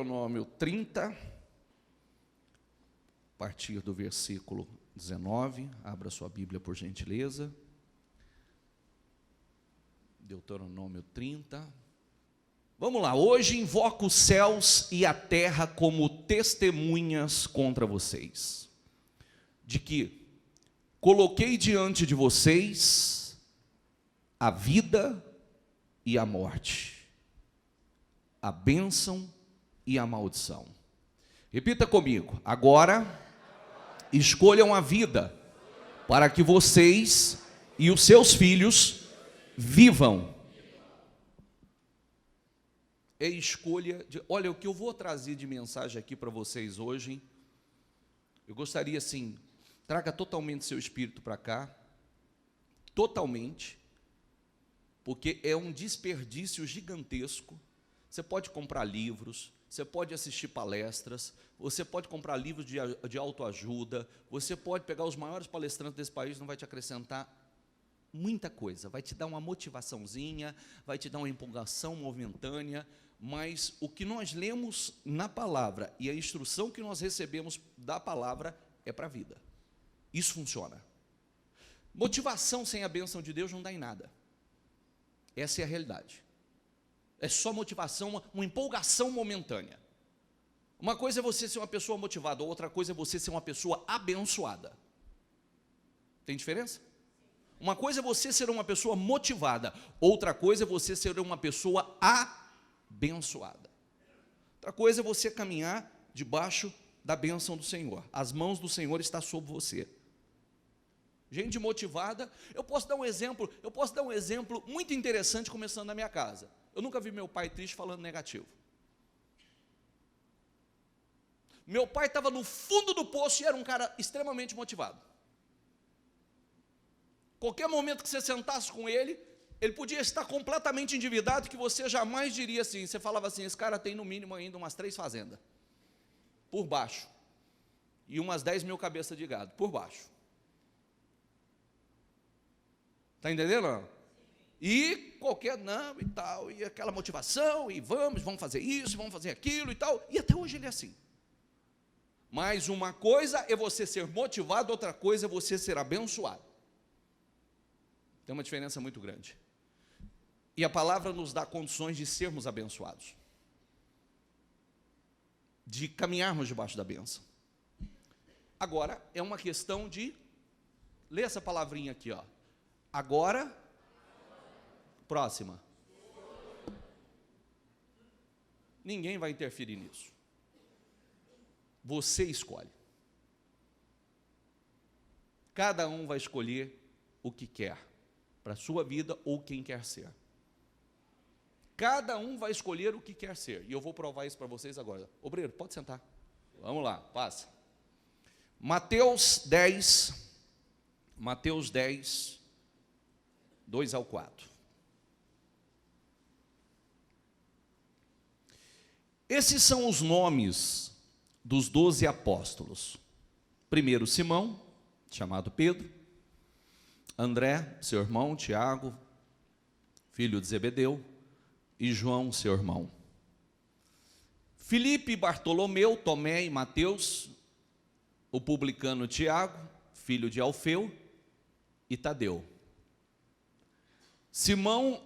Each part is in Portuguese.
Deuteronômio 30, a partir do versículo 19, abra sua Bíblia por gentileza. Deuteronômio 30. Vamos lá, hoje invoco os céus e a terra como testemunhas contra vocês, de que coloquei diante de vocês a vida e a morte, a bênção e a maldição. Repita comigo, agora escolham a vida, para que vocês e os seus filhos vivam. É escolha de... Olha, o que eu vou trazer de mensagem aqui para vocês hoje, eu gostaria assim, traga totalmente seu espírito para cá, totalmente, porque é um desperdício gigantesco. Você pode comprar livros, você pode assistir palestras, você pode comprar livros de autoajuda, você pode pegar os maiores palestrantes desse país, não vai te acrescentar muita coisa, vai te dar uma motivaçãozinha, vai te dar uma empolgação momentânea, mas o que nós lemos na palavra e a instrução que nós recebemos da palavra é para a vida. Isso funciona. Motivação sem a bênção de Deus não dá em nada. Essa é a realidade. É só motivação, uma empolgação momentânea. Uma coisa é você ser uma pessoa motivada, outra coisa é você ser uma pessoa abençoada. Tem diferença? Uma coisa é você ser uma pessoa motivada, outra coisa é você ser uma pessoa abençoada. Outra coisa é você caminhar debaixo da bênção do Senhor. As mãos do Senhor estão sobre você. Gente motivada, eu posso dar um exemplo muito interessante começando na minha casa. Eu nunca vi meu pai triste falando negativo. Meu pai estava no fundo do poço e era um cara extremamente motivado. Qualquer momento que você sentasse com ele, ele podia estar completamente endividado, que você jamais diria assim, você falava assim, esse cara tem no mínimo ainda umas 3 fazendas, por baixo, e umas 10 mil cabeças de gado, por baixo. Está entendendo? Não? E qualquer, não, e tal, e aquela motivação, e vamos fazer isso, vamos fazer aquilo e tal, e até hoje ele é assim. Mas uma coisa é você ser motivado, outra coisa é você ser abençoado. Tem uma diferença muito grande. E a palavra nos dá condições de sermos abençoados, de caminharmos debaixo da bênção. Agora, é uma questão de... Lê essa palavrinha aqui, ó. Agora, próxima. Ninguém vai interferir nisso. Você escolhe. Cada um vai escolher o que quer para a sua vida ou quem quer ser. Cada um vai escolher o que quer ser. E eu vou provar isso para vocês agora. Obreiro, pode sentar. Vamos lá, passa. Mateus 10, 2 ao 4. Esses são os nomes dos 12 apóstolos. Primeiro, Simão, chamado Pedro. André, seu irmão, Tiago, filho de Zebedeu, e João, seu irmão. Filipe, Bartolomeu, Tomé e Mateus, o publicano Tiago, filho de Alfeu, e Tadeu. Simão,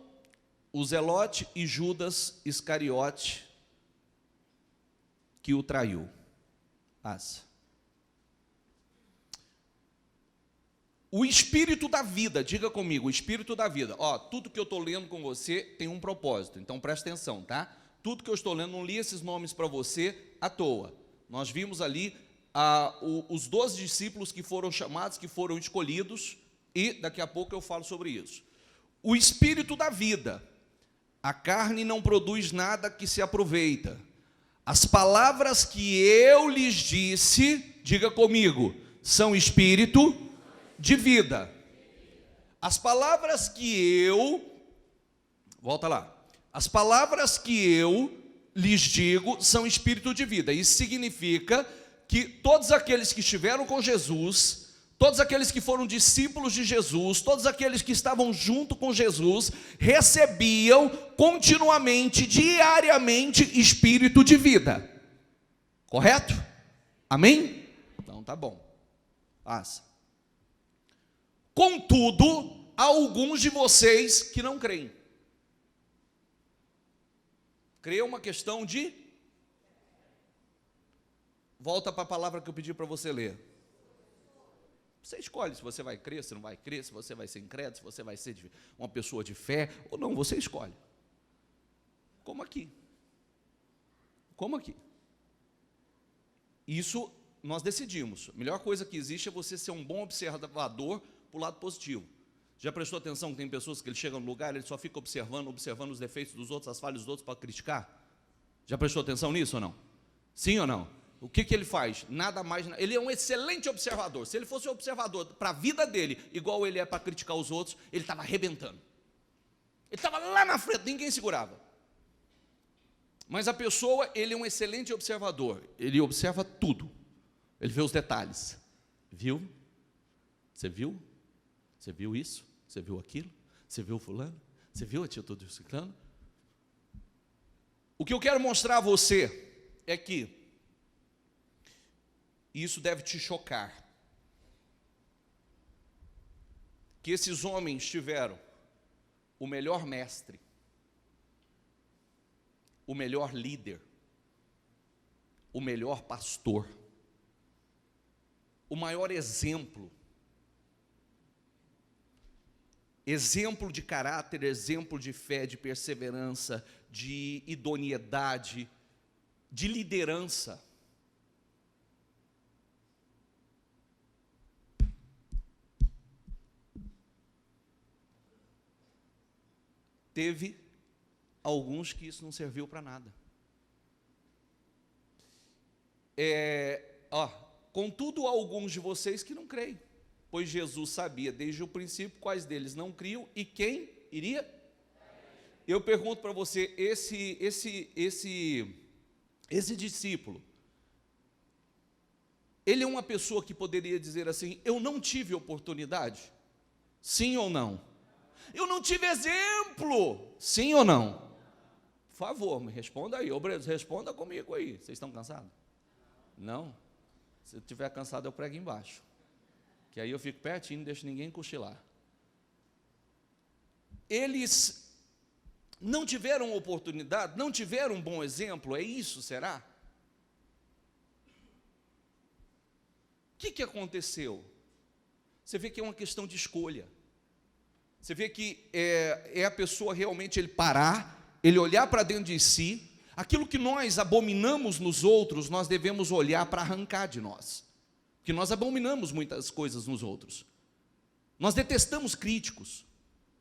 o Zelote, e Judas Iscariote, que o traiu. O Espírito da vida, diga comigo, o Espírito da vida. Ó, tudo que eu estou lendo com você tem um propósito, então presta atenção, tá? Tudo que eu estou lendo, não li esses nomes para você à toa. Nós vimos ali os 12 discípulos que foram chamados, que foram escolhidos, e daqui a pouco eu falo sobre isso. O Espírito da vida. A carne não produz nada que se aproveita. As palavras que eu lhes disse, diga comigo, são espírito de vida. As palavras que volta lá. As palavras que eu lhes digo são espírito de vida. Isso significa que todos aqueles que estiveram com Jesus, todos aqueles que foram discípulos de Jesus, todos aqueles que estavam junto com Jesus, recebiam continuamente, diariamente, espírito de vida. Correto? Amém? Então tá bom. Passa. Contudo, há alguns de vocês que não creem. Crer é uma questão de... Volta para a palavra que eu pedi para você ler. Você escolhe se você vai crer, se não vai crer, se você vai ser incrédulo, se você vai ser uma pessoa de fé, ou não, você escolhe. Como aqui. Como aqui. Isso nós decidimos. A melhor coisa que existe é você ser um bom observador para o lado positivo. Já prestou atenção que tem pessoas que ele chega no lugar, ele só fica observando os defeitos dos outros, as falhas dos outros para criticar? Já prestou atenção nisso ou não? Sim ou não? O que ele faz? Nada mais. Ele é um excelente observador. Se ele fosse um observador para a vida dele, igual ele é para criticar os outros, ele estava arrebentando. Ele estava lá na frente, ninguém segurava. Mas a pessoa, ele é um excelente observador. Ele observa tudo. Ele vê os detalhes. Viu? Você viu? Você viu isso? Você viu aquilo? Você viu fulano? Você viu a atitude do ciclano? O que eu quero mostrar a você é que isso deve te chocar. Que esses homens tiveram o melhor mestre, o melhor líder, o melhor pastor, o maior exemplo de caráter, exemplo de fé, de perseverança, de idoneidade, de liderança. Teve alguns que isso não serviu para nada. Contudo, há alguns de vocês que não creem, pois Jesus sabia desde o princípio quais deles não criam e quem iria. Eu pergunto para você, esse discípulo, ele é uma pessoa que poderia dizer assim: eu não tive oportunidade? Sim ou não? Eu não tive exemplo? Sim ou não? Por favor, me responda aí. Obreiros, responda comigo aí. Vocês estão cansados? Não? Se eu estiver cansado, eu prego embaixo. Que aí eu fico pertinho, não deixo ninguém cochilar. Eles não tiveram oportunidade, não tiveram um bom exemplo, é isso, será? O que aconteceu? Você vê que é uma questão de escolha. Você vê que é a pessoa realmente, ele parar, ele olhar para dentro de si, aquilo que nós abominamos nos outros, nós devemos olhar para arrancar de nós, porque nós abominamos muitas coisas nos outros, nós detestamos críticos,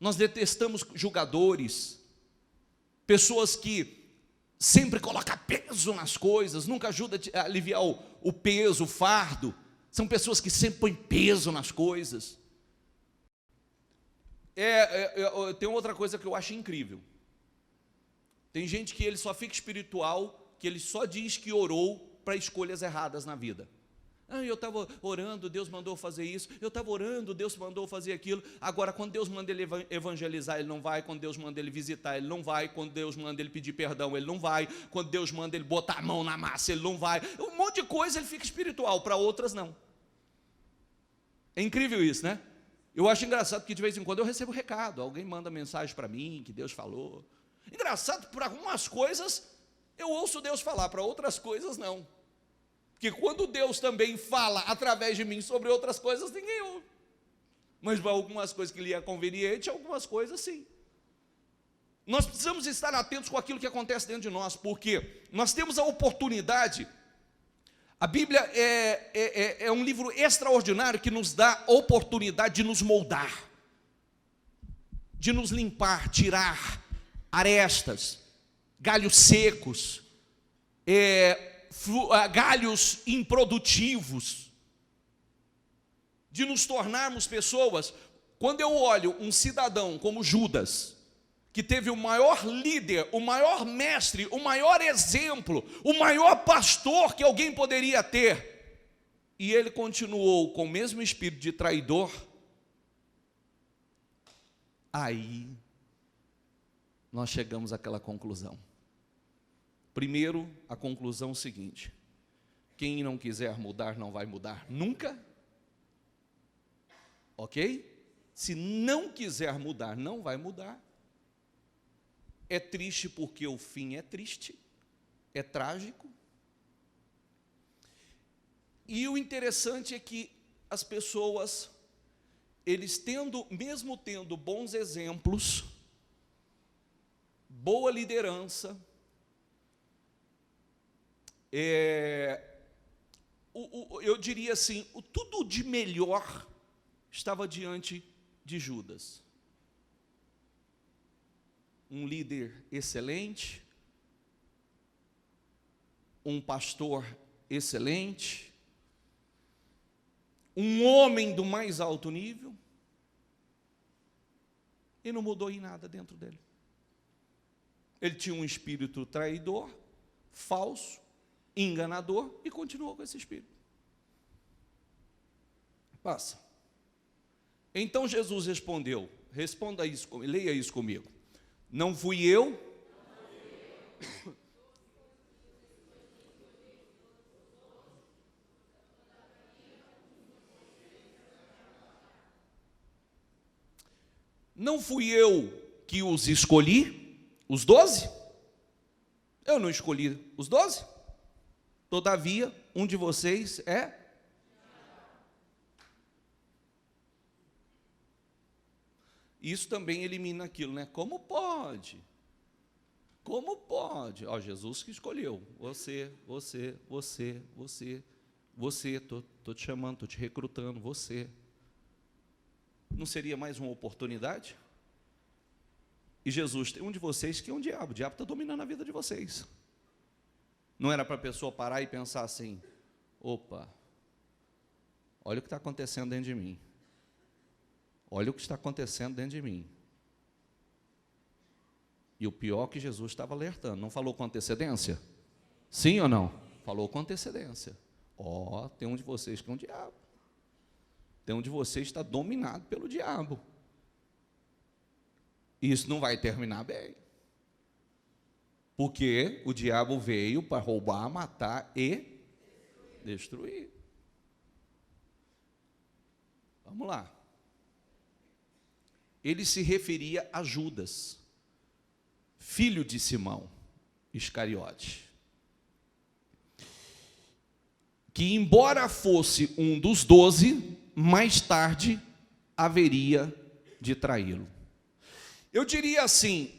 nós detestamos julgadores, pessoas que sempre colocam peso nas coisas, nunca ajudam a aliviar o peso, o fardo, são pessoas que sempre põem peso nas coisas. Tem outra coisa que eu acho incrível. Tem gente que ele só fica espiritual, que ele só diz que orou para escolhas erradas na vida. Eu estava orando, Deus mandou fazer isso. Eu estava orando, Deus mandou fazer aquilo. Agora, quando Deus manda ele evangelizar, ele não vai. Quando Deus manda ele visitar, ele não vai. Quando Deus manda ele pedir perdão, ele não vai. Quando Deus manda ele botar a mão na massa, ele não vai. Um monte de coisa ele fica espiritual, para outras não. É incrível isso, né? Eu acho engraçado que de vez em quando eu recebo recado, alguém manda mensagem para mim, que Deus falou. Engraçado, por algumas coisas eu ouço Deus falar, para outras coisas não. Porque quando Deus também fala através de mim sobre outras coisas, ninguém ouve. Mas para algumas coisas que lhe é conveniente, algumas coisas sim. Nós precisamos estar atentos com aquilo que acontece dentro de nós, porque nós temos a oportunidade. A Bíblia é um livro extraordinário que nos dá a oportunidade de nos moldar, de nos limpar, tirar arestas, galhos secos, galhos improdutivos, de nos tornarmos pessoas. Quando eu olho um cidadão como Judas, que teve o maior líder, o maior mestre, o maior exemplo, o maior pastor que alguém poderia ter, e ele continuou com o mesmo espírito de traidor, aí nós chegamos àquela conclusão. Primeiro, a conclusão seguinte: quem não quiser mudar não vai mudar nunca, ok? Se não quiser mudar, não vai mudar. É triste porque o fim é triste, é trágico. E o interessante é que as pessoas, mesmo tendo bons exemplos, boa liderança, eu diria assim, tudo de melhor estava diante de Judas. Um líder excelente, um pastor excelente, um homem do mais alto nível, e não mudou em nada dentro dele. Ele tinha um espírito traidor, falso, enganador, e continuou com esse espírito. Passa. Então Jesus respondeu, leia isso comigo. Não fui eu? Não fui eu que os escolhi, os 12? Eu não escolhi os 12? Todavia, um de vocês é... Isso também elimina aquilo, né? Como pode? Como pode? Ó, Jesus que escolheu. Você, estou te chamando, estou te recrutando, você. Não seria mais uma oportunidade? E Jesus, tem um de vocês que é um diabo. O diabo está dominando a vida de vocês. Não era para a pessoa parar e pensar assim: opa, olha o que está acontecendo dentro de mim. Olha o que está acontecendo dentro de mim. E o pior é que Jesus estava alertando. Não falou com antecedência? Sim ou não? Falou com antecedência. Ó, tem um de vocês que é um diabo. Tem um de vocês que está dominado pelo diabo. Isso não vai terminar bem. Porque o diabo veio para roubar, matar e destruir. Vamos lá. Ele se referia a Judas, filho de Simão Iscariote, que, embora fosse um dos 12, mais tarde haveria de traí-lo. Eu diria assim: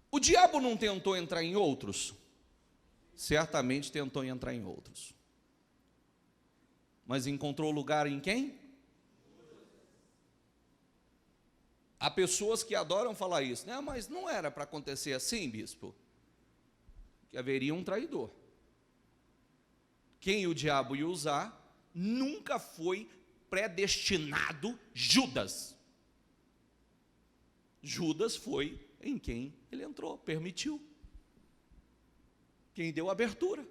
o diabo não tentou entrar em outros? Certamente tentou entrar em outros. Mas encontrou lugar em quem? Há pessoas que adoram falar isso, né? Mas não era para acontecer assim, bispo? Que haveria um traidor. Quem o diabo ia usar nunca foi predestinado Judas. Judas foi em quem ele entrou, permitiu. Quem deu abertura.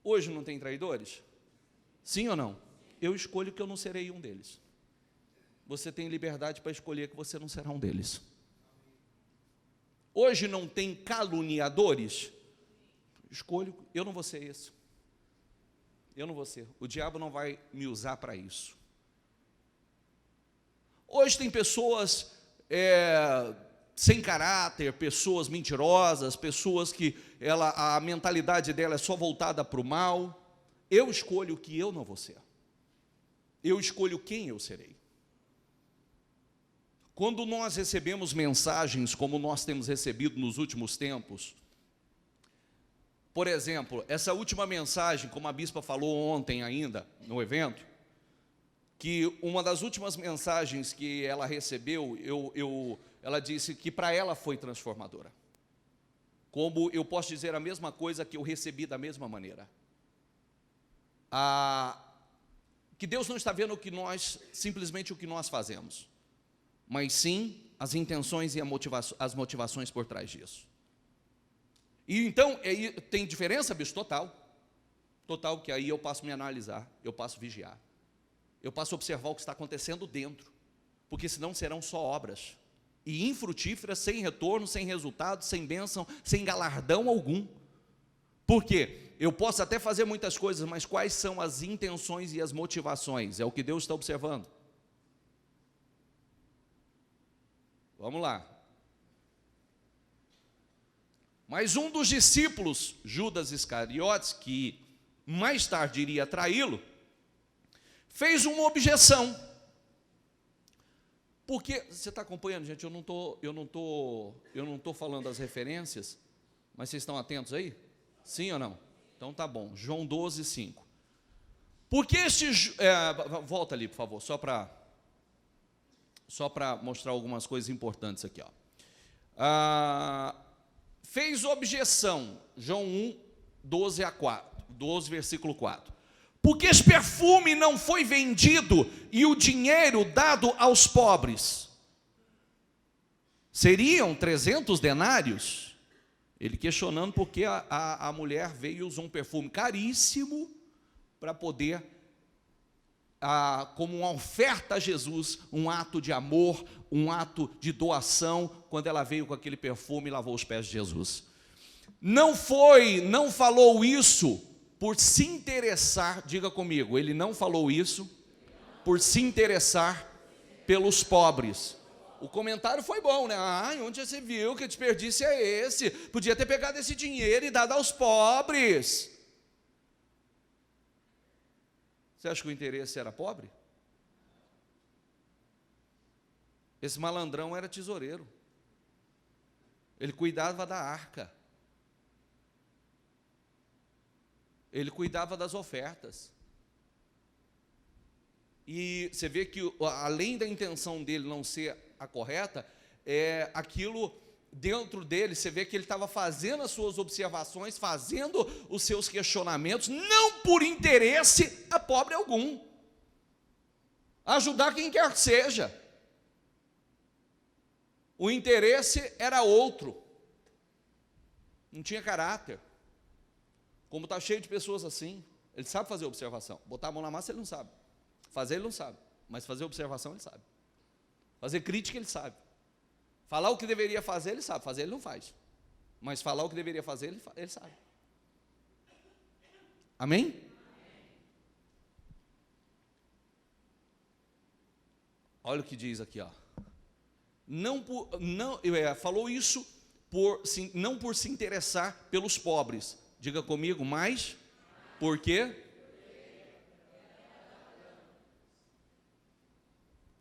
Hoje não tem traidores? Sim ou não? Eu escolho que eu não serei um deles. Você tem liberdade para escolher que você não será um deles. Hoje não tem caluniadores? Escolho, eu não vou ser esse. Eu não vou ser. O diabo não vai me usar para isso. Hoje tem pessoas sem caráter, pessoas mentirosas, pessoas que a mentalidade dela é só voltada para o mal. Eu escolho o que eu não vou ser. Eu escolho quem eu serei. Quando nós recebemos mensagens como nós temos recebido nos últimos tempos, por exemplo, essa última mensagem, como a bispa falou ontem ainda no evento, que uma das últimas mensagens que ela recebeu, ela disse que para ela foi transformadora. Como eu posso dizer a mesma coisa que eu recebi da mesma maneira. Que Deus não está vendo simplesmente o que nós fazemos, mas sim as intenções e as motivações por trás disso. E então, tem diferença, bicho? Total. Total, que aí eu passo a me analisar, eu passo a vigiar. Eu passo a observar o que está acontecendo dentro. Porque senão serão só obras. E infrutíferas, sem retorno, sem resultado, sem bênção, sem galardão algum. Por quê? Eu posso até fazer muitas coisas, mas quais são as intenções e as motivações? É o que Deus está observando. Vamos lá. Mas um dos discípulos, Judas Iscariotes, que mais tarde iria traí-lo, fez uma objeção. Porque, você está acompanhando, gente? Eu não tô falando as referências, mas vocês estão atentos aí? Sim ou não? Então tá bom. João 12, 5. Porque volta ali, por favor, só para mostrar algumas coisas importantes aqui, ó. Fez objeção, João 1, 12 versículo 4. Porque esse perfume não foi vendido e o dinheiro dado aos pobres. Seriam 300 denários? Ele questionando porque a mulher veio e usou um perfume caríssimo para poder, como uma oferta a Jesus, um ato de amor, um ato de doação, quando ela veio com aquele perfume e lavou os pés de Jesus. Não falou isso por se interessar, diga comigo, ele não falou isso por se interessar pelos pobres. O comentário foi bom, né? Onde você viu? Que desperdício é esse? Podia ter pegado esse dinheiro e dado aos pobres. Você acha que o interesse era pobre? Esse malandrão era tesoureiro. Ele cuidava da arca. Ele cuidava das ofertas. E você vê que, além da intenção dele não ser a correta, aquilo dentro dele, você vê que ele estava fazendo as suas observações, fazendo os seus questionamentos, não por interesse a pobre algum. Ajudar quem quer que seja. O interesse era outro. Não tinha caráter. Como está cheio de pessoas assim, ele sabe fazer observação. Botar a mão na massa ele não sabe. Fazer ele não sabe. Mas fazer observação ele sabe. Fazer crítica ele sabe. Falar o que deveria fazer ele sabe. Fazer ele não faz. Mas falar o que deveria fazer ele sabe. Amém? Olha o que diz aqui, ó. Falou isso não por se interessar pelos pobres. Diga comigo, mas por quê?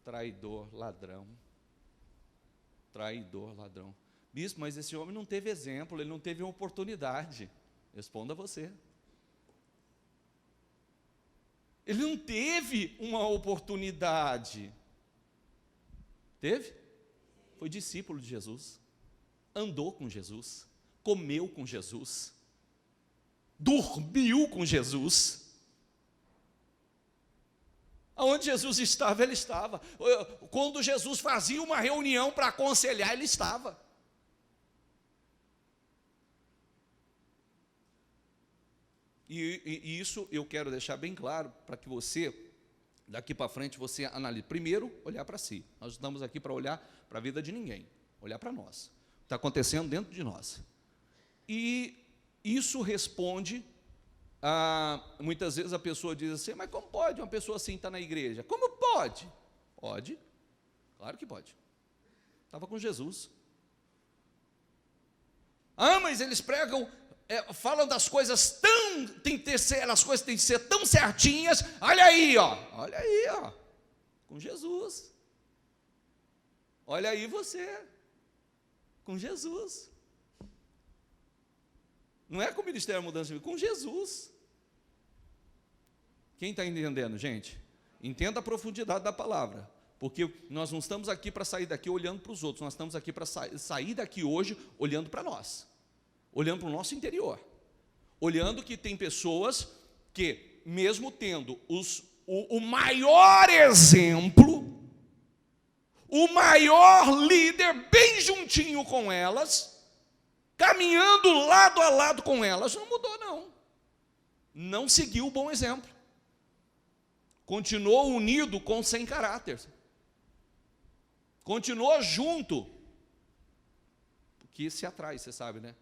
Traidor, ladrão. Traidor, ladrão. Bispo, mas esse homem não teve exemplo, ele não teve uma oportunidade. Responda você. Ele não teve uma oportunidade. Teve? Foi discípulo de Jesus. Andou com Jesus. Comeu com Jesus. Dormiu com Jesus. Aonde Jesus estava, ele estava. Quando Jesus fazia uma reunião para aconselhar, ele estava. E isso eu quero deixar bem claro para que você, daqui para frente, você analise. Primeiro, olhar para si. Nós estamos aqui para olhar para a vida de ninguém. Olhar para nós. O que está acontecendo dentro de nós. E isso responde muitas vezes a pessoa diz assim, mas como pode uma pessoa assim estar na igreja? Como pode? Pode, claro que pode. Estava com Jesus. Mas eles pregam, falam das coisas as coisas têm que ser tão certinhas. Olha aí, ó, com Jesus. Olha aí você, com Jesus. Não é com o Ministério da Mudança de Vida, com Jesus. Quem está entendendo, gente? Entenda a profundidade da palavra. Porque nós não estamos aqui para sair daqui olhando para os outros. Nós estamos aqui para sair daqui hoje olhando para nós. Olhando para o nosso interior. Olhando que tem pessoas que, mesmo tendo o maior exemplo, o maior líder bem juntinho com elas, caminhando lado a lado com elas, não mudou não. Não seguiu o bom exemplo. Continuou unido com sem caráter. Continuou junto. Porque se atrai, você sabe, né?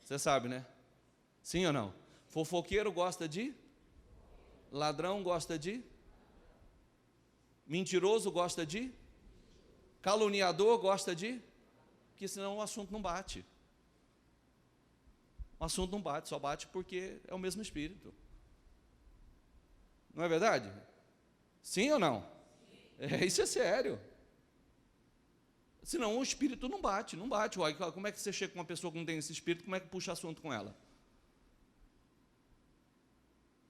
Você sabe, né? Sim ou não? Fofoqueiro gosta de? Ladrão gosta de? Mentiroso gosta de? Caluniador gosta de? Porque senão o assunto não bate. O assunto não bate, só bate porque é o mesmo espírito. Não é verdade? Sim ou não? Isso é sério. Senão o espírito não bate, não bate. Uai, como é que você chega com uma pessoa que não tem esse espírito, como é que puxa assunto com ela?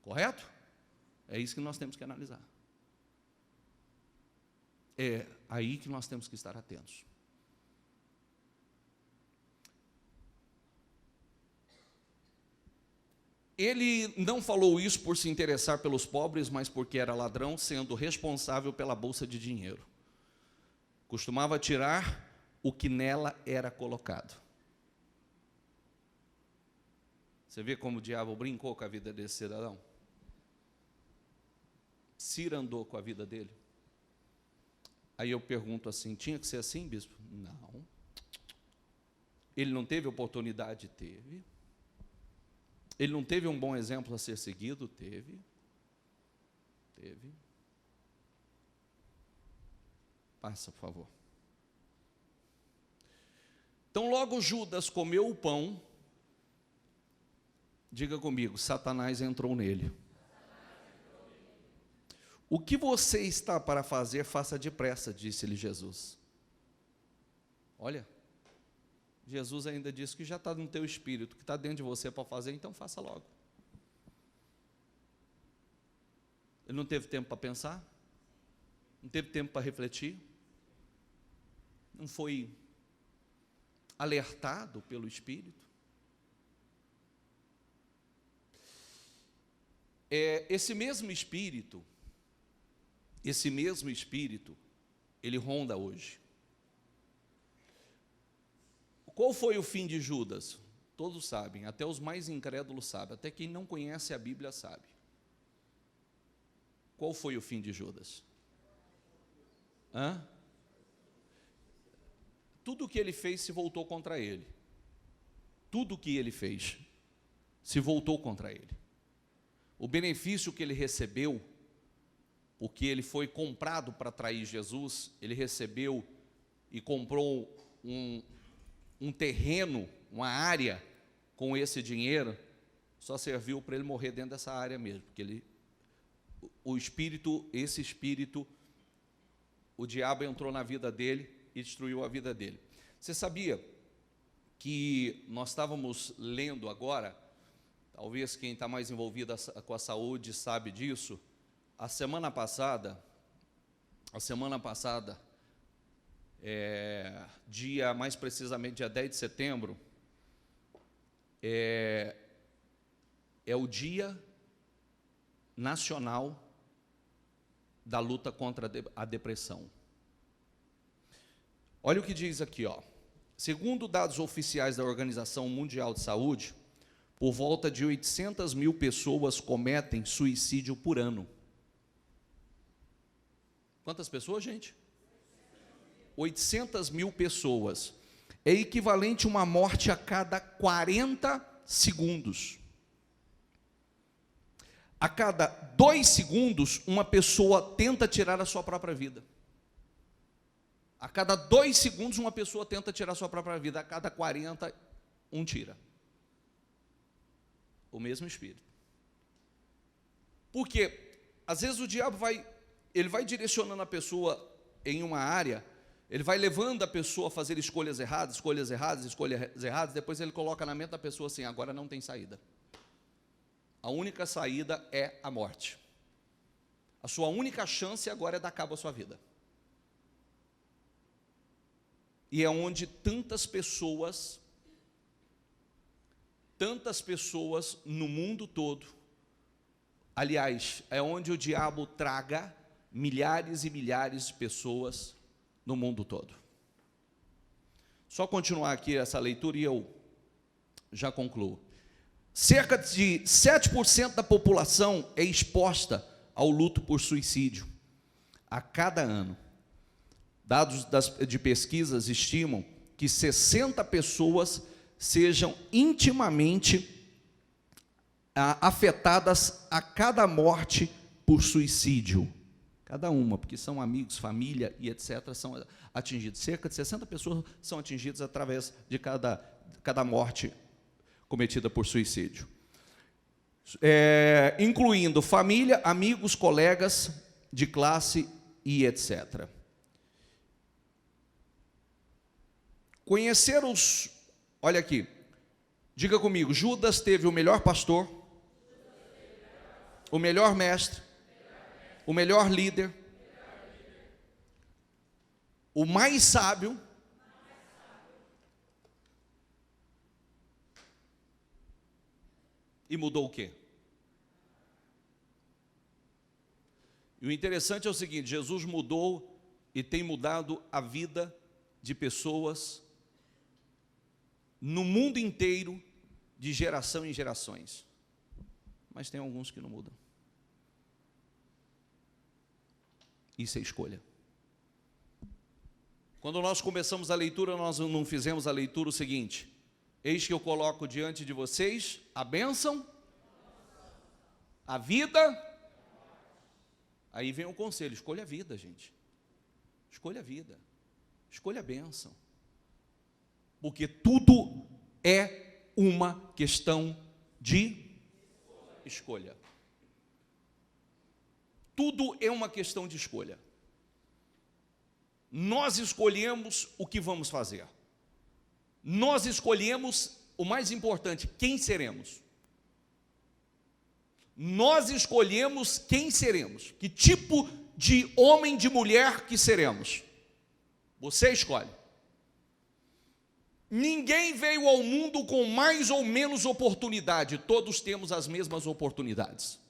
Correto? É isso que nós temos que analisar. É aí que nós temos que estar atentos. Ele não falou isso por se interessar pelos pobres, mas porque era ladrão, sendo responsável pela bolsa de dinheiro. Costumava tirar o que nela era colocado. Você vê como o diabo brincou com a vida desse cidadão? Cirandou com a vida dele. Aí eu pergunto assim, tinha que ser assim, bispo? Não. Ele não teve oportunidade? Teve. Ele não teve um bom exemplo a ser seguido? Teve. Teve. Passa, por favor. Então, logo Judas comeu o pão, diga comigo, Satanás entrou nele. O que você está para fazer, faça depressa, disse-lhe Jesus. Olha, Jesus ainda disse que já está no teu espírito, que está dentro de você para fazer, então faça logo. Ele não teve tempo para pensar? Não teve tempo para refletir? Não foi alertado pelo Espírito? Esse mesmo Espírito, ele ronda hoje. Qual foi o fim de Judas? Todos sabem, até os mais incrédulos sabem, até quem não conhece a Bíblia sabe. Qual foi o fim de Judas? Tudo o que ele fez se voltou contra ele. Tudo o que ele fez se voltou contra ele. O benefício que ele recebeu, porque ele foi comprado para trair Jesus, ele recebeu e comprou um terreno, uma área com esse dinheiro, só serviu para ele morrer dentro dessa área mesmo, porque esse espírito, o diabo entrou na vida dele e destruiu a vida dele. Você sabia que nós estávamos lendo agora, talvez quem está mais envolvido com a saúde sabe disso, a semana passada, mais precisamente dia 10 de setembro, é o Dia Nacional da Luta contra a Depressão. Olha o que diz aqui, ó. Segundo dados oficiais da Organização Mundial de Saúde, por volta de 800 mil pessoas cometem suicídio por ano. Quantas pessoas, gente? 800 mil pessoas. É equivalente a uma morte a cada 40 segundos. A cada 2 segundos, uma pessoa tenta tirar a sua própria vida. A cada 2 segundos, uma pessoa tenta tirar a sua própria vida. A cada 40, um tira. O mesmo espírito. Porque, às vezes, o diabo vai direcionando a pessoa em uma área, ele vai levando a pessoa a fazer escolhas erradas, depois ele coloca na mente da pessoa assim, agora não tem saída. A única saída é a morte. A sua única chance agora é dar cabo à sua vida. E é onde tantas pessoas no mundo todo, aliás, é onde o diabo traga milhares e milhares de pessoas no mundo todo. Só continuar aqui essa leitura e eu já concluo. Cerca de 7% da população é exposta ao luto por suicídio a cada ano. Dados de pesquisas estimam que 60 pessoas sejam intimamente afetadas a cada morte por suicídio. Cada uma, porque são amigos, família e etc. são atingidos. Cerca de 60 pessoas são atingidas através de cada morte cometida por suicídio. Incluindo família, amigos, colegas de classe e etc. Conhecer os... Olha aqui, diga comigo, Judas teve o melhor pastor, o melhor mestre, o melhor líder, o mais sábio, e mudou o quê? E o interessante é o seguinte, Jesus mudou e tem mudado a vida de pessoas no mundo inteiro, de geração em gerações. Mas tem alguns que não mudam. Isso é escolha. Quando nós começamos a leitura, nós não fizemos a leitura o seguinte: eis que eu coloco diante de vocês a bênção, a vida. Aí vem o conselho, escolha a vida, gente. Escolha a vida. Escolha a bênção. Porque tudo é uma questão de escolha. Tudo é uma questão de escolha. Nós escolhemos o que vamos fazer. Nós escolhemos o mais importante, quem seremos. Nós escolhemos quem seremos, que tipo de homem, de mulher que seremos. Você escolhe. Ninguém veio ao mundo com mais ou menos oportunidade, todos temos as mesmas oportunidades.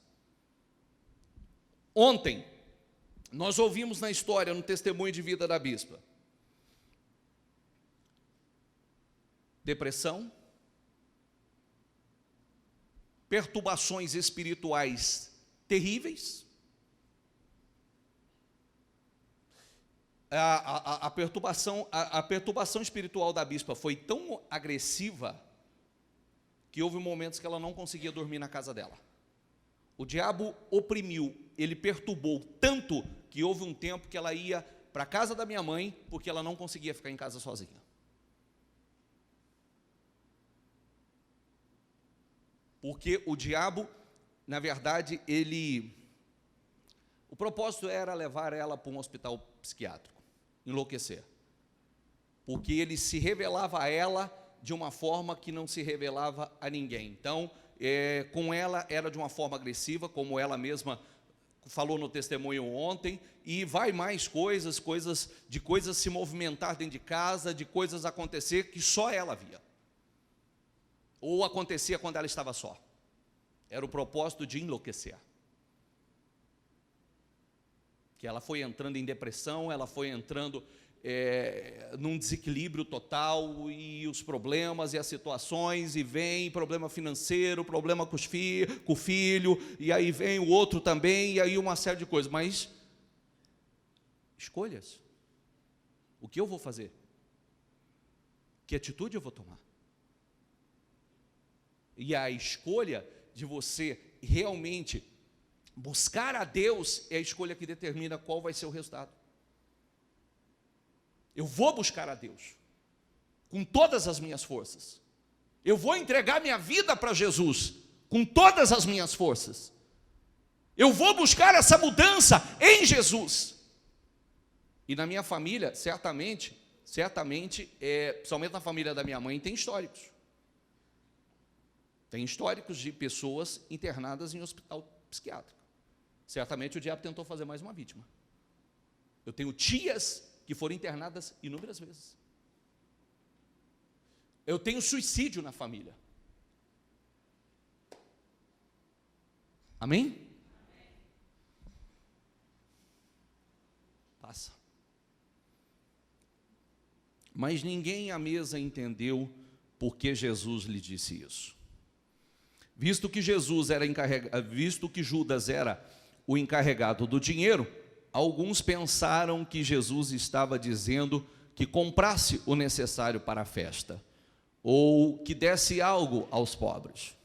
Ontem, nós ouvimos na história, no testemunho de vida da bispa, depressão, perturbações espirituais terríveis, a perturbação espiritual da bispa foi tão agressiva que houve momentos que ela não conseguia dormir na casa dela. O diabo oprimiu, ele perturbou tanto que houve um tempo que ela ia para a casa da minha mãe porque ela não conseguia ficar em casa sozinha. Porque o diabo, na verdade, o propósito era levar ela para um hospital psiquiátrico, enlouquecer. Porque ele se revelava a ela de uma forma que não se revelava a ninguém. Então, com ela era de uma forma agressiva, como ela mesma falou no testemunho ontem, e vai mais coisas se movimentar dentro de casa, de coisas acontecer que só ela via. Ou acontecia quando ela estava só. Era o propósito de enlouquecer. Que ela foi entrando em depressão, ela foi entrando num desequilíbrio total, e os problemas e as situações, e vem problema financeiro, problema com o filho, e aí vem o outro também, e aí uma série de coisas. Mas, escolhas. O que eu vou fazer? Que atitude eu vou tomar? E a escolha de você realmente buscar a Deus é a escolha que determina qual vai ser o resultado. Eu vou buscar a Deus com todas as minhas forças. Eu vou entregar minha vida para Jesus com todas as minhas forças. Eu vou buscar essa mudança em Jesus. E na minha família, certamente, principalmente na família da minha mãe, tem históricos. Tem históricos de pessoas internadas em hospital psiquiátrico. Certamente o diabo tentou fazer mais uma vítima. Eu tenho tias que foram internadas inúmeras vezes. Eu tenho suicídio na família. Amém? Passa. Mas ninguém à mesa entendeu por que Jesus lhe disse isso. Visto que Judas era o encarregado do dinheiro, alguns pensaram que Jesus estava dizendo que comprasse o necessário para a festa, ou que desse algo aos pobres.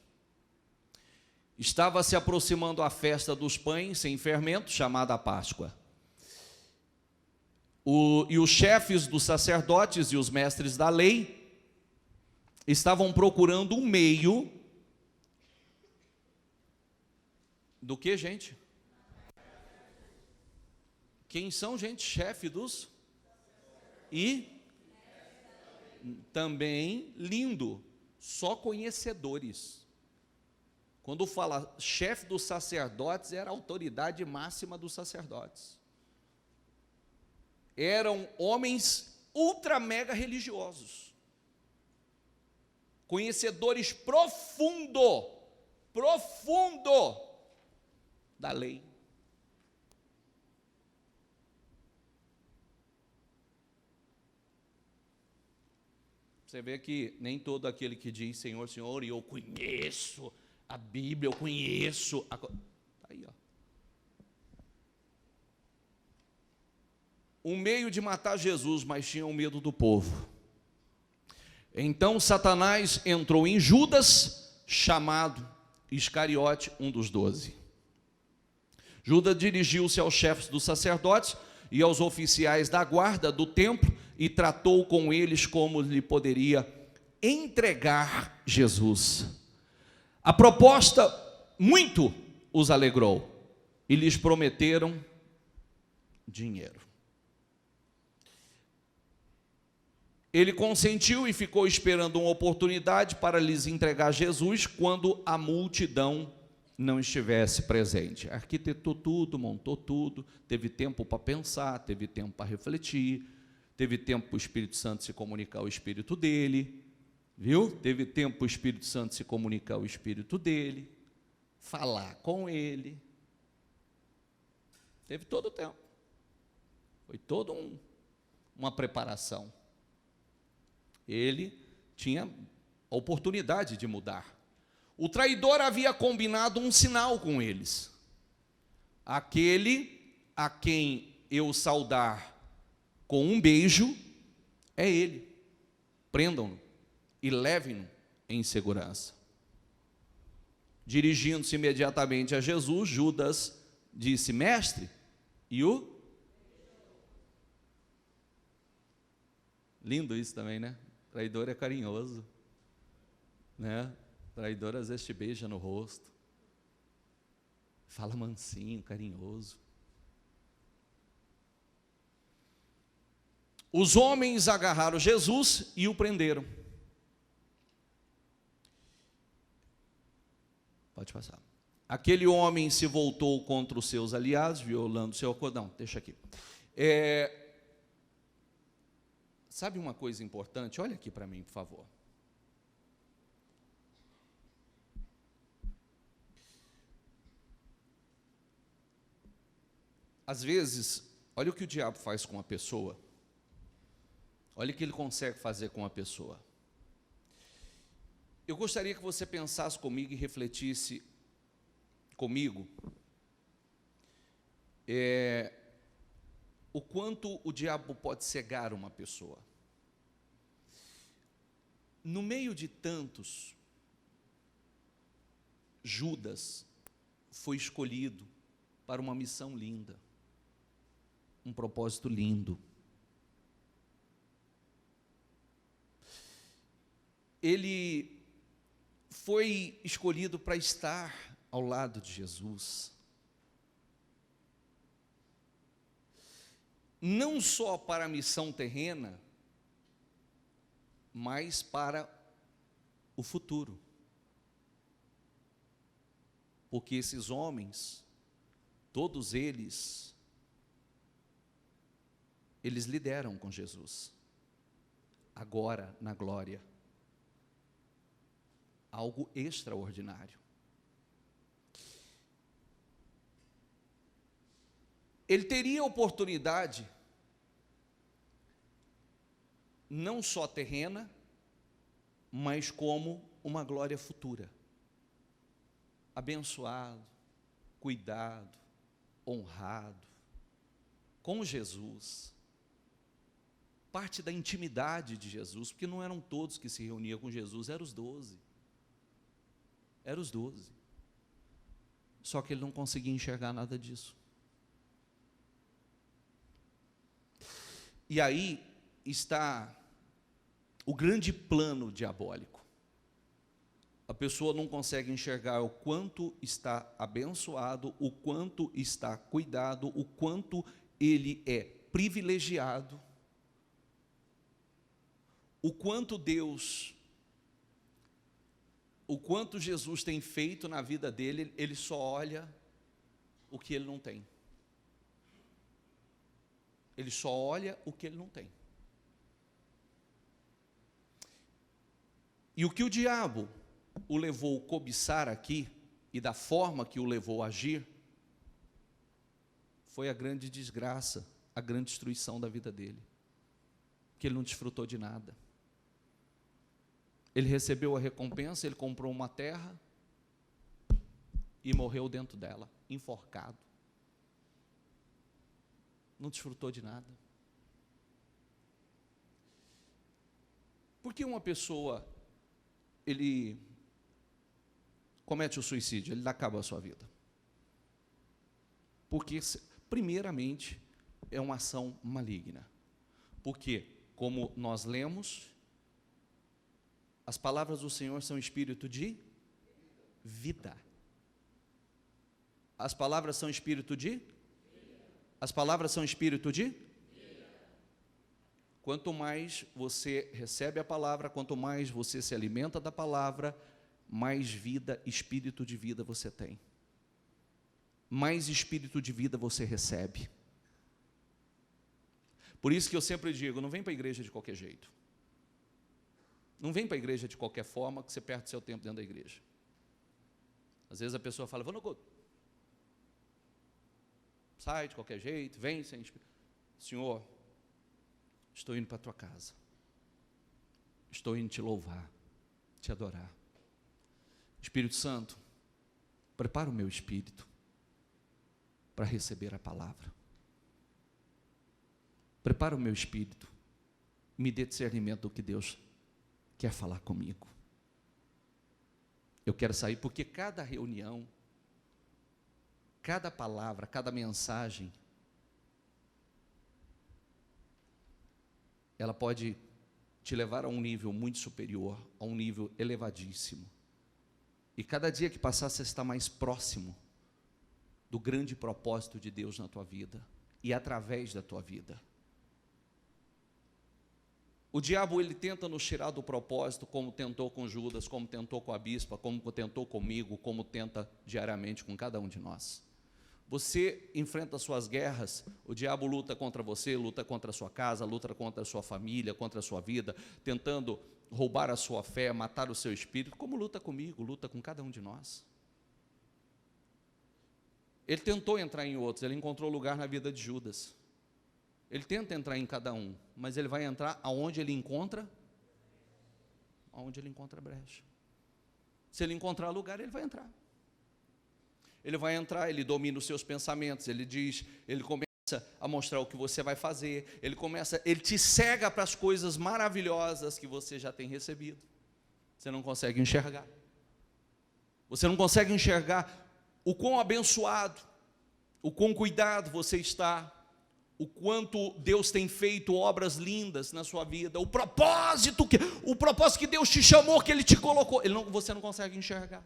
Estava se aproximando a festa dos pães sem fermento, chamada Páscoa. E os chefes dos sacerdotes e os mestres da lei estavam procurando um meio do que, gente? Quem são, gente? Chefe dos... E também, lindo, só conhecedores. Quando fala chefe dos sacerdotes, era a autoridade máxima dos sacerdotes. Eram homens ultra mega religiosos, conhecedores profundo da lei. Você vê que nem todo aquele que diz Senhor, Senhor, e eu conheço a Bíblia, eu conheço aí, ó. Um meio de matar Jesus, mas tinham medo do povo. Então Satanás entrou em Judas, chamado Iscariote, um dos 12. Judas dirigiu-se aos chefes dos sacerdotes e aos oficiais da guarda do templo e tratou com eles como lhe poderia entregar Jesus. A proposta muito os alegrou e lhes prometeram dinheiro. Ele consentiu e ficou esperando uma oportunidade para lhes entregar Jesus quando a multidão não estivesse presente. Arquitetou tudo, montou tudo, teve tempo para pensar, teve tempo para refletir, teve tempo para o Espírito Santo se comunicar o Espírito dele, viu? Teve tempo para o Espírito Santo se comunicar o Espírito dele, falar com ele. Teve todo o tempo. Foi toda uma preparação. Ele tinha a oportunidade de mudar. O traidor havia combinado um sinal com eles. Aquele a quem eu saudar com um beijo é ele. Prendam-no e levem-no em segurança. Dirigindo-se imediatamente a Jesus, Judas disse: Mestre, e o... Lindo isso também, né? Traidor é carinhoso, né? Traidor às vezes te beija no rosto, fala mansinho, carinhoso. Os homens agarraram Jesus e o prenderam. Pode passar. Aquele homem se voltou contra os seus aliados, violando seu acordo. Não, deixa aqui. Sabe uma coisa importante? Olha aqui para mim, por favor. Às vezes, olha o que o diabo faz com a pessoa. Olha o que ele consegue fazer com a pessoa. Eu gostaria que você pensasse comigo e refletisse comigo o quanto o diabo pode cegar uma pessoa. No meio de tantos, Judas foi escolhido para uma missão linda, um propósito lindo. Ele foi escolhido para estar ao lado de Jesus. Não só para a missão terrena, mas para o futuro. Porque esses homens, todos eles lideram com Jesus, agora na glória. Algo extraordinário. Ele teria a oportunidade, não só terrena, mas como uma glória futura. Abençoado, cuidado, honrado, com Jesus. Parte da intimidade de Jesus, porque não eram todos que se reuniam com Jesus, eram os 12. Eram os 12. Só que ele não conseguia enxergar nada disso. E aí está o grande plano diabólico. A pessoa não consegue enxergar o quanto está abençoado, o quanto está cuidado, o quanto ele é privilegiado, o quanto Jesus tem feito na vida dele. Ele só olha o que ele não tem. Ele só olha o que ele não tem. E o que o diabo o levou a cobiçar aqui, e da forma que o levou a agir, foi a grande desgraça, a grande destruição da vida dele. Que ele não desfrutou de nada. Ele recebeu a recompensa, ele comprou uma terra e morreu dentro dela, enforcado. Não desfrutou de nada. Por que uma pessoa, ele comete o suicídio, ele acaba a sua vida? Porque, primeiramente, é uma ação maligna. Porque, como nós lemos, as palavras do Senhor são espírito de vida. As palavras são espírito de? As palavras são espírito de? Quanto mais você recebe a palavra, quanto mais você se alimenta da palavra, mais vida, espírito de vida você tem. Mais espírito de vida você recebe. Por isso que eu sempre digo, não vem para a igreja de qualquer jeito. Não vem para a igreja de qualquer forma, que você perde seu tempo dentro da igreja. Às vezes a pessoa fala, vou no culto. Sai de qualquer jeito, vem sem espírito. Senhor, estou indo para a tua casa. Estou indo te louvar, te adorar. Espírito Santo, prepara o meu espírito para receber a palavra. Prepara o meu espírito, me dê discernimento do que Deus quer falar comigo. Eu quero sair, porque cada reunião, cada palavra, cada mensagem, ela pode te levar a um nível muito superior, a um nível elevadíssimo. E cada dia que passar, você está mais próximo do grande propósito de Deus na tua vida e através da tua vida. O diabo, ele tenta nos tirar do propósito, como tentou com Judas, como tentou com a bispa, como tentou comigo, como tenta diariamente com cada um de nós. Você enfrenta suas guerras, o diabo luta contra você, luta contra a sua casa, luta contra a sua família, contra a sua vida, tentando roubar a sua fé, matar o seu espírito, como luta comigo, luta com cada um de nós. Ele tentou entrar em outros, ele encontrou lugar na vida de Judas. Ele tenta entrar em cada um, mas ele vai entrar aonde ele encontra? Aonde ele encontra brecha. Se ele encontrar lugar, ele vai entrar. Ele vai entrar, ele domina os seus pensamentos, ele começa a mostrar o que você vai fazer, ele te cega para as coisas maravilhosas que você já tem recebido. Você não consegue enxergar. Você não consegue enxergar o quão abençoado, o quão cuidado você está, o quanto Deus tem feito obras lindas na sua vida, o propósito que Deus te chamou, que Ele te colocou, você não consegue enxergar.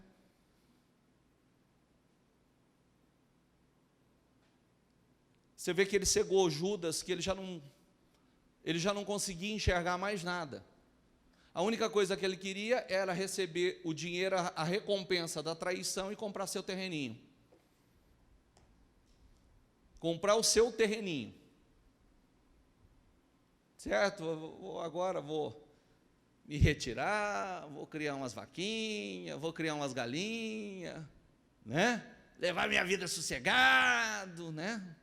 Você vê que ele cegou Judas, que ele já não conseguia enxergar mais nada. A única coisa que ele queria era receber o dinheiro, a recompensa da traição e comprar seu terreninho. Comprar o seu terreninho. Certo? Agora vou me retirar, vou criar umas vaquinhas, vou criar umas galinhas, né? Levar minha vida sossegado, né?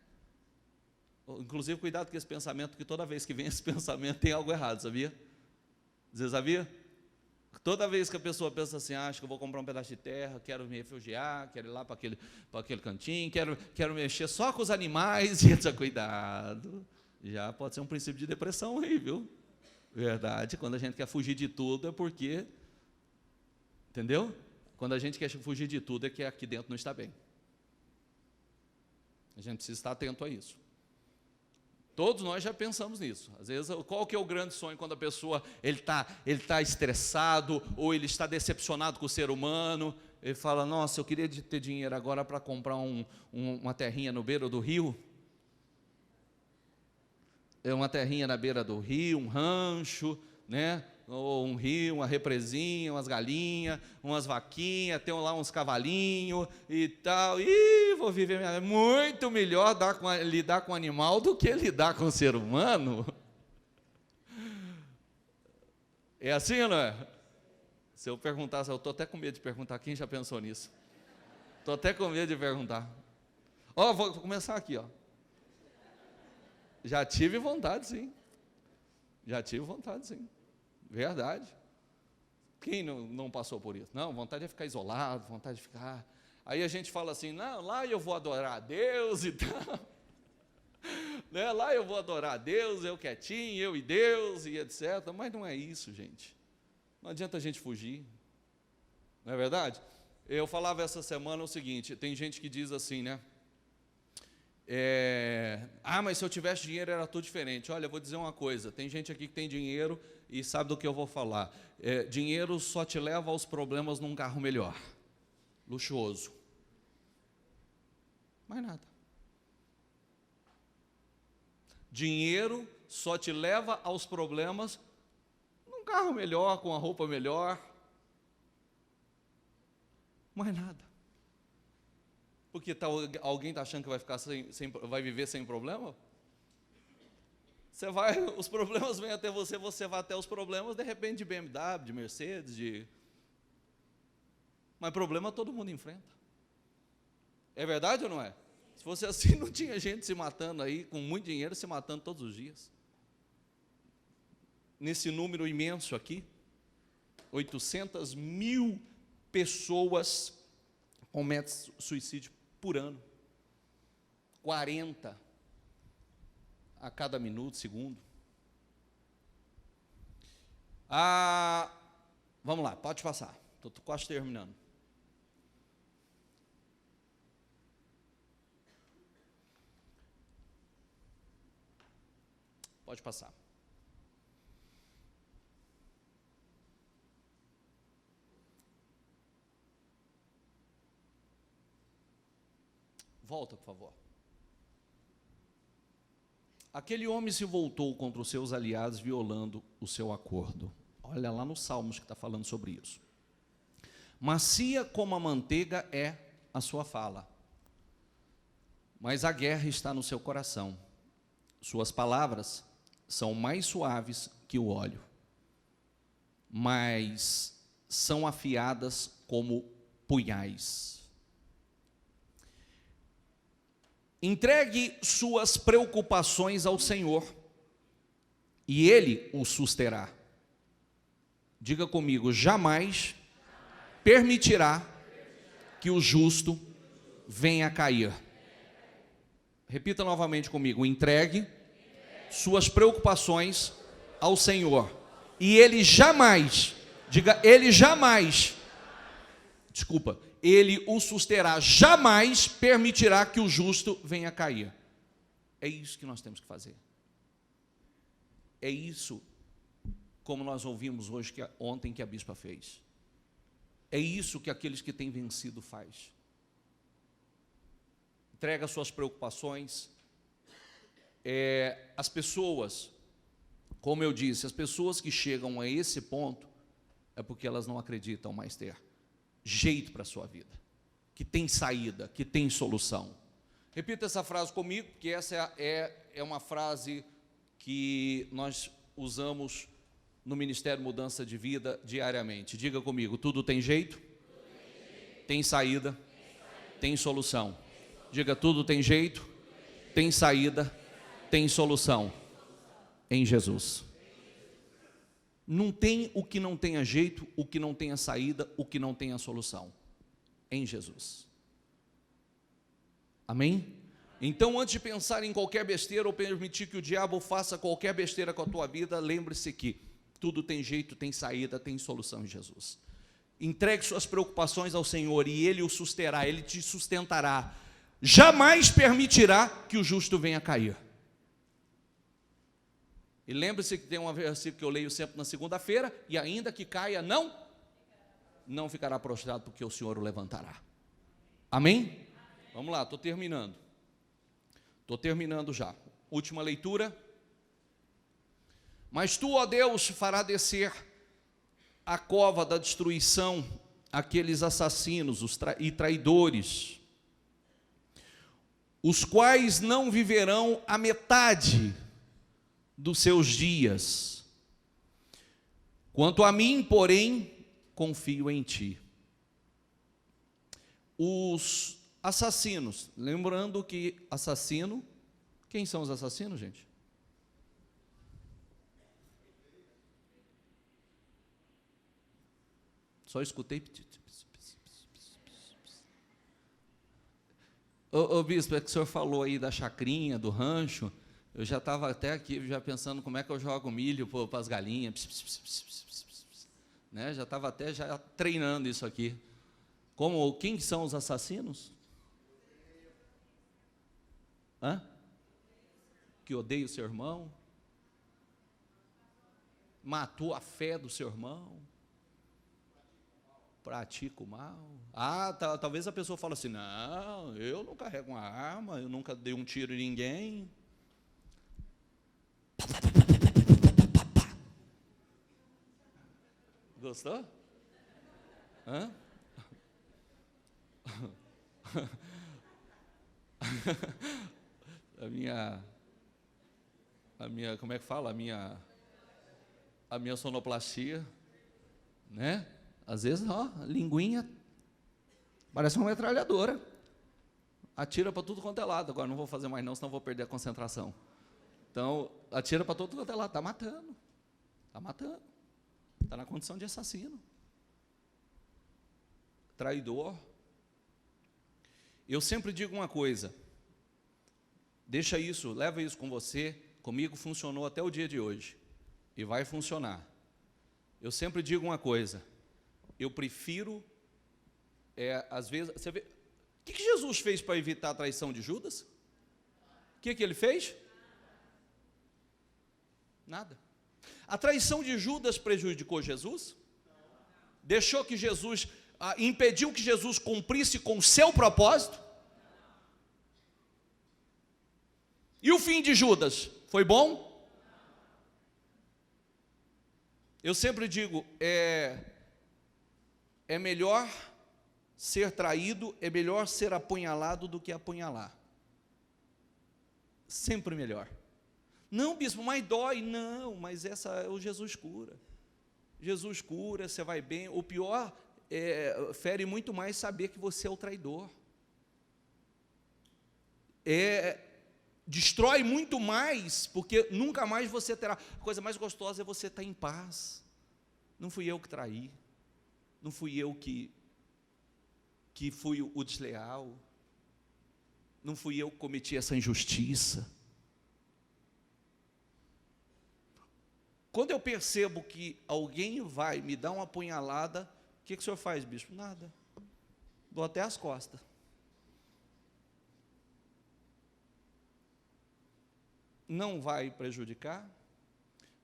Inclusive, cuidado com esse pensamento, porque toda vez que vem esse pensamento tem algo errado, sabia? Você sabia? Toda vez que a pessoa pensa assim, acho que eu vou comprar um pedaço de terra, quero me refugiar, quero ir lá para aquele cantinho, quero mexer só com os animais, e diz, cuidado, já pode ser um princípio de depressão aí, viu? Verdade, quando a gente quer fugir de tudo é porque, entendeu? Quando a gente quer fugir de tudo é que aqui dentro não está bem. A gente precisa estar atento a isso. Todos nós já pensamos nisso. Às vezes, qual que é o grande sonho quando a pessoa ele tá estressado ou ele está decepcionado com o ser humano? Ele fala, nossa, eu queria ter dinheiro agora para comprar uma terrinha no beira do rio. É uma terrinha na beira do rio, um rancho, né? Ou um rio, uma represinha, umas galinhas, umas vaquinhas, tem lá uns cavalinhos e tal. Ih, vou viver minha vida. Muito melhor lidar com animal do que lidar com o ser humano. É assim ou não é? Se eu perguntasse, eu estou até com medo de perguntar, quem já pensou nisso? Estou até com medo de perguntar. Ó, vou começar aqui, ó. Já tive vontade, sim. Já tive vontade, sim. Verdade. Quem não passou por isso? Não, vontade é ficar isolado, vontade de ficar... Aí a gente fala assim, não, lá eu vou adorar a Deus e tal. Né? Lá eu vou adorar a Deus, eu quietinho, eu e Deus e etc. Mas não é isso, gente. Não adianta a gente fugir. Não é verdade? Eu falava essa semana o seguinte, tem gente que diz assim, né? Mas se eu tivesse dinheiro era tudo diferente. Olha, eu vou dizer uma coisa, tem gente aqui que tem dinheiro e sabe do que eu vou falar. Dinheiro só te leva aos problemas num carro melhor, luxuoso. Mais nada. Dinheiro só te leva aos problemas num carro melhor, com a roupa melhor. Mais nada. Porque alguém está achando que vai ficar vai viver sem problema? Os problemas vêm até você, você vai até os problemas, de repente de BMW, de Mercedes, mas problema todo mundo enfrenta. É verdade ou não é? Se fosse assim, não tinha gente se matando aí, com muito dinheiro, se matando todos os dias. Nesse número imenso aqui, 800 mil pessoas cometem suicídio por ano, 40 a cada minuto, segundo. Vamos lá, pode passar, estou quase terminando. Pode passar. Volta, por favor. Aquele homem se voltou contra os seus aliados, violando o seu acordo. Olha lá nos Salmos que está falando sobre isso. Macia como a manteiga é a sua fala, mas a guerra está no seu coração. Suas palavras são mais suaves que o óleo, mas são afiadas como punhais. Entregue suas preocupações ao Senhor, e Ele o susterá. Diga comigo, jamais permitirá que o justo venha a cair. Repita novamente comigo, entregue suas preocupações ao Senhor, e Ele jamais, diga, Ele jamais, Ele o susterá, jamais permitirá que o justo venha a cair. É isso que nós temos que fazer. É isso, como nós ouvimos hoje, ontem que a bispa fez. É isso que aqueles que têm vencido faz. Entrega suas preocupações. As pessoas, como eu disse, as pessoas que chegam a esse ponto, é porque elas não acreditam mais ter jeito para a sua vida, que tem saída, que tem solução. Repita essa frase comigo, porque essa é uma frase que nós usamos no Ministério Mudança de Vida diariamente. Diga comigo, tudo tem jeito? Tem saída? Tem solução. Diga, tudo tem jeito? Tem saída? tem solução em Jesus. Não tem o que não tenha jeito, o que não tenha saída, o que não tenha solução em Jesus. Amém? Então, antes de pensar em qualquer besteira ou permitir que o diabo faça qualquer besteira com a tua vida, lembre-se que tudo tem jeito, tem saída, tem solução em Jesus. Entregue suas preocupações ao Senhor e Ele o susterá, Ele te sustentará. Jamais permitirá que o justo venha a cair. E lembre-se que tem um versículo que eu leio sempre na segunda-feira: e ainda que caia, não ficará prostrado, porque o Senhor o levantará. Amém? Vamos lá, estou terminando já, última leitura. Mas tu, ó Deus, fará descer a cova da destruição aqueles assassinos e traidores, os quais não viverão a metade dos seus dias. Quanto a mim, porém, confio em ti. Os assassinos, lembrando que assassino, quem são os assassinos, gente? Só escutei. Ô bispo, é que o senhor falou aí da chacrinha, do rancho. Eu já estava até aqui já pensando como é que eu jogo milho para as galinhas. Né? Já estava até já treinando isso aqui. Quem são os assassinos? Hã? Que odeia o seu irmão? Matou a fé do seu irmão? Pratica o mal? Talvez a pessoa fale assim: não, eu não carrego uma arma, eu nunca dei um tiro em ninguém. Gostou? Hã? A minha, como é que fala? A minha sonoplastia, né? Às vezes, ó, a linguinha parece uma metralhadora. Atira para tudo quanto é lado. Agora não vou fazer mais não, senão vou perder a concentração. Então, atira para tudo quanto é lado. Está matando. Está matando. Está na condição de assassino. Traidor. Eu sempre digo uma coisa. Deixa isso, leva isso com você. Comigo funcionou até o dia de hoje. E vai funcionar. Eu sempre digo uma coisa. Eu prefiro, às vezes, você vê, o que Jesus fez para evitar a traição de Judas? O que ele fez? Nada. A traição de Judas prejudicou Jesus? Deixou que Jesus, impediu que Jesus cumprisse com o seu propósito? E o fim de Judas, foi bom? Eu sempre digo, é melhor ser traído, é melhor ser apunhalado do que apunhalar. Sempre melhor. Não, bispo, mas dói. Não, mas o Jesus cura. Jesus cura, você vai bem. O pior fere muito mais saber que você é o traidor. Destrói muito mais, porque nunca mais você terá. A coisa mais gostosa é você estar em paz. Não fui eu que traí. Não fui eu que fui o desleal. Não fui eu que cometi essa injustiça. Quando eu percebo que alguém vai me dar uma apunhalada, o que o senhor faz, bispo? Nada. Dou até as costas. Não vai prejudicar,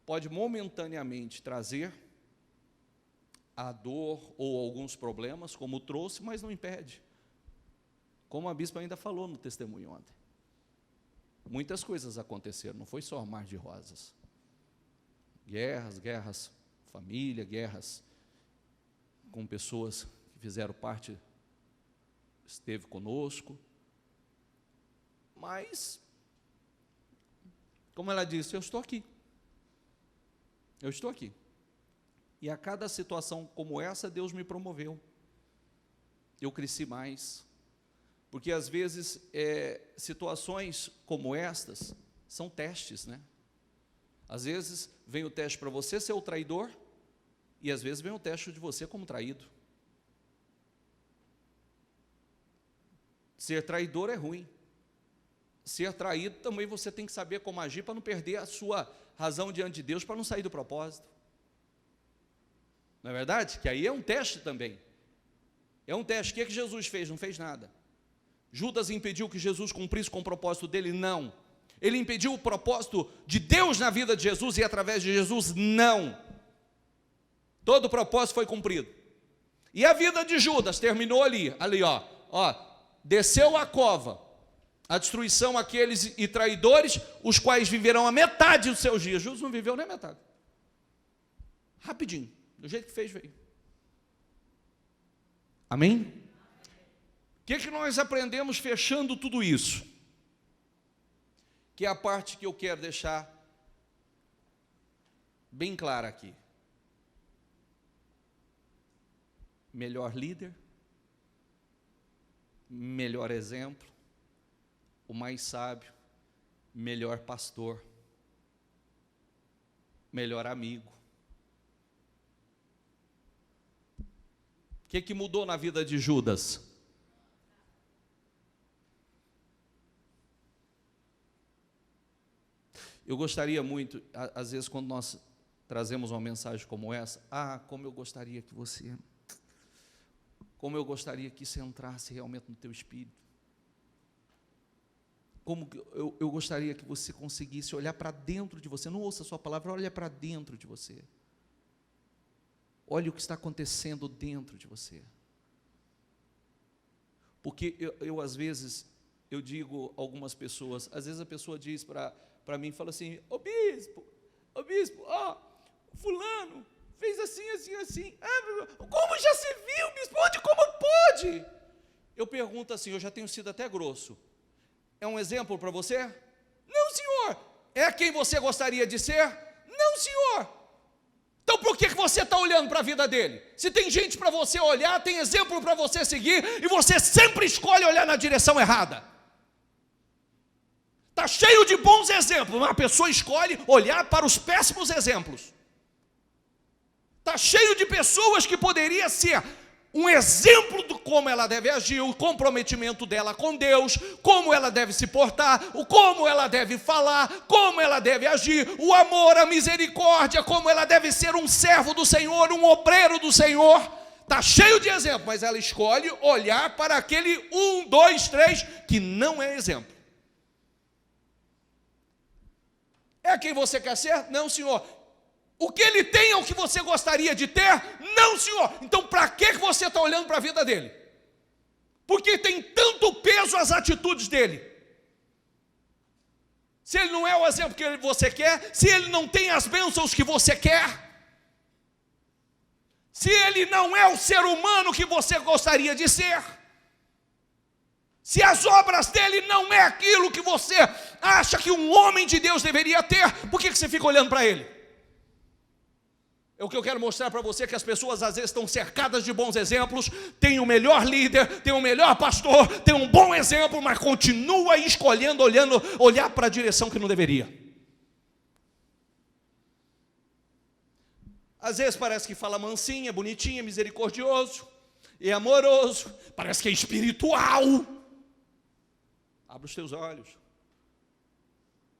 pode momentaneamente trazer a dor ou alguns problemas, como trouxe, mas não impede. Como a bispa ainda falou no testemunho ontem. Muitas coisas aconteceram, não foi só mar de rosas. Guerras, família, guerras com pessoas que fizeram parte, esteve conosco. Mas, como ela disse, eu estou aqui. Eu estou aqui. E a cada situação como essa, Deus me promoveu. Eu cresci mais. Porque às vezes, situações como estas, São testes, né? Às vezes vem o teste para você ser o traidor, e às vezes vem o teste de você como traído. Ser traidor é ruim. Ser traído também você tem que saber como agir para não perder a sua razão diante de Deus, para não sair do propósito. Não é verdade? Que aí é um teste também. É um teste. O que é que Jesus fez? Não fez nada. Judas impediu que Jesus cumprisse com o propósito dele? Não. Ele impediu o propósito de Deus na vida de Jesus e através de Jesus? Não. Todo o propósito foi cumprido. E a vida de Judas terminou ali, ó, desceu a cova, a destruição aqueles e traidores, os quais viverão a metade dos seus dias. Judas não viveu nem a metade. Rapidinho, do jeito que fez, veio. Amém? O que nós aprendemos fechando tudo isso? Que é a parte que eu quero deixar bem clara aqui. Melhor líder, melhor exemplo, o mais sábio, melhor pastor, melhor amigo. O que mudou na vida de Judas? Eu gostaria muito, às vezes quando nós trazemos uma mensagem como essa, como eu gostaria que você, como eu gostaria que isso entrasse realmente no teu espírito. Como eu gostaria que você conseguisse olhar para dentro de você, não ouça a sua palavra, olha para dentro de você. Olha o que está acontecendo dentro de você. Porque eu às vezes, eu digo a algumas pessoas, às vezes a pessoa diz para mim, fala assim, ô bispo, fulano fez assim, assim, assim. Como já se viu, bispo? Como pode? Eu pergunto assim, eu já tenho sido até grosso. É um exemplo para você? Não, senhor. É quem você gostaria de ser? Não, senhor. Então por que você está olhando para a vida dele? Se tem gente para você olhar, tem exemplo para você seguir, e você sempre escolhe olhar na direção errada. Está cheio de bons exemplos, mas a pessoa escolhe olhar para os péssimos exemplos. Está cheio de pessoas que poderia ser um exemplo de como ela deve agir, o comprometimento dela com Deus, como ela deve se portar, como ela deve falar, como ela deve agir, o amor, a misericórdia, como ela deve ser um servo do Senhor, um obreiro do Senhor. Está cheio de exemplos, mas ela escolhe olhar para aquele 1, 2, 3 que não é exemplo. É quem você quer ser? Não, senhor. O que ele tem é o que você gostaria de ter? Não, senhor. Então, para que você está olhando para a vida dele? Porque tem tanto peso as atitudes dele. Se ele não é o exemplo que você quer, se ele não tem as bênçãos que você quer, se ele não é o ser humano que você gostaria de ser, se as obras dele não é aquilo que você acha que um homem de Deus deveria ter, por que você fica olhando para ele? É o que eu quero mostrar para você, que as pessoas às vezes estão cercadas de bons exemplos, tem o melhor líder, tem o melhor pastor, tem um bom exemplo, mas continua escolhendo, olhar para a direção que não deveria. Às vezes parece que fala mansinho, é bonitinho, é misericordioso, é amoroso, parece que é espiritual. Abre os teus olhos.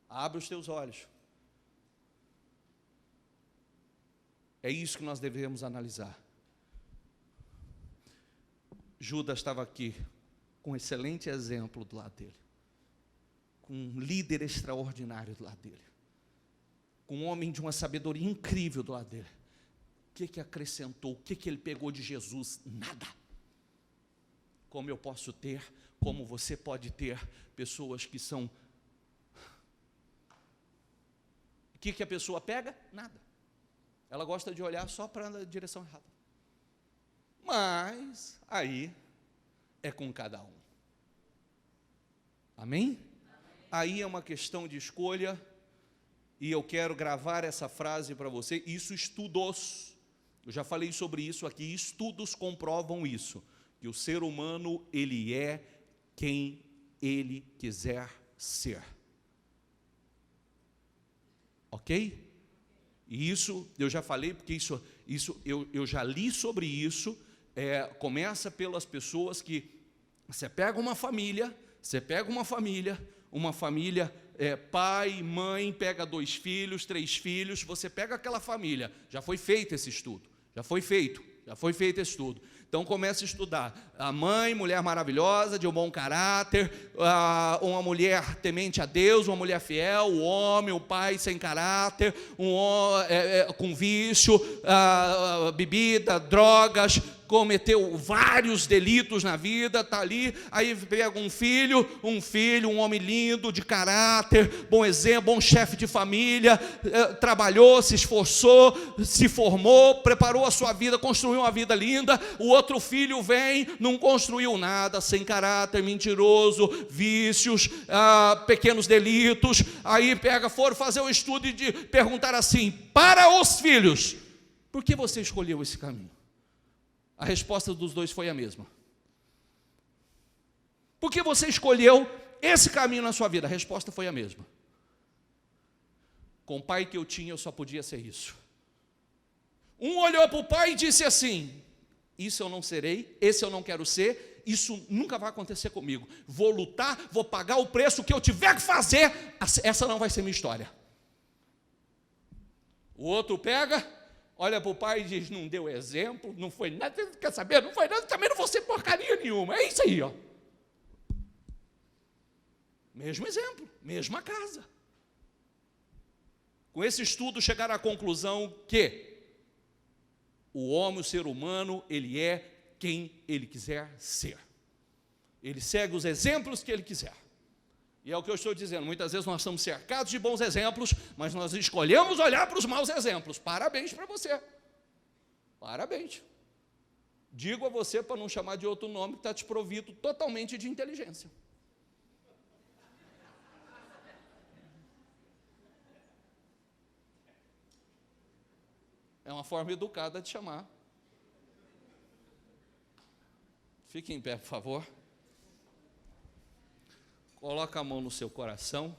Abre os teus olhos. É isso que nós devemos analisar. Judas estava aqui com um excelente exemplo do lado dele, com um líder extraordinário do lado dele, com um homem de uma sabedoria incrível do lado dele. O que acrescentou? O que ele pegou de Jesus? Nada. Como eu posso ter, como você pode ter pessoas que são... O que a pessoa pega? Nada. Ela gosta de olhar só para a direção errada. Mas aí é com cada um. Amém? Aí é uma questão de escolha, e eu quero gravar essa frase para você. Isso estudos, eu já falei sobre isso aqui, estudos comprovam isso, que o ser humano, ele é quem ele quiser ser. Ok? E isso eu já falei, porque eu já li sobre isso. Começa pelas pessoas que você pega uma família, pai, mãe, pega 2 filhos, 3 filhos, você pega aquela família, já foi feito esse estudo, já foi feito esse estudo. Então começa a estudar. A mãe, mulher maravilhosa, de um bom caráter, uma mulher temente a Deus, uma mulher fiel, o homem, o pai sem caráter, com vício, bebida, drogas, cometeu vários delitos na vida, está ali, aí pega um filho, um homem lindo, de caráter, bom exemplo, bom chefe de família, trabalhou, se esforçou, se formou, preparou a sua vida, construiu uma vida linda. O outro filho vem, não construiu nada, sem caráter, mentiroso, vícios, pequenos delitos. Aí foram fazer o estudo e perguntar assim, para os filhos, por que você escolheu esse caminho? A resposta dos 2 foi a mesma. Por que você escolheu esse caminho na sua vida? A resposta foi a mesma. Com o pai que eu tinha, eu só podia ser isso. Um olhou para o pai e disse assim, isso eu não serei, esse eu não quero ser, isso nunca vai acontecer comigo. Vou lutar, vou pagar o preço que eu tiver que fazer, essa não vai ser minha história. O outro pega, olha para o pai e diz, não deu exemplo, não foi nada, quer saber? Não foi nada, também não vou ser porcaria nenhuma. É isso aí, ó. Mesmo exemplo, mesma casa. Com esse estudo chegaram à conclusão que o homem, o ser humano, ele é quem ele quiser ser. Ele segue os exemplos que ele quiser. E é o que eu estou dizendo, muitas vezes nós estamos cercados de bons exemplos, mas nós escolhemos olhar para os maus exemplos. Parabéns para você. Parabéns. Digo a você, para não chamar de outro nome, que está desprovido totalmente de inteligência. É uma forma educada de chamar. Fique em pé, por favor. Coloca a mão no seu coração,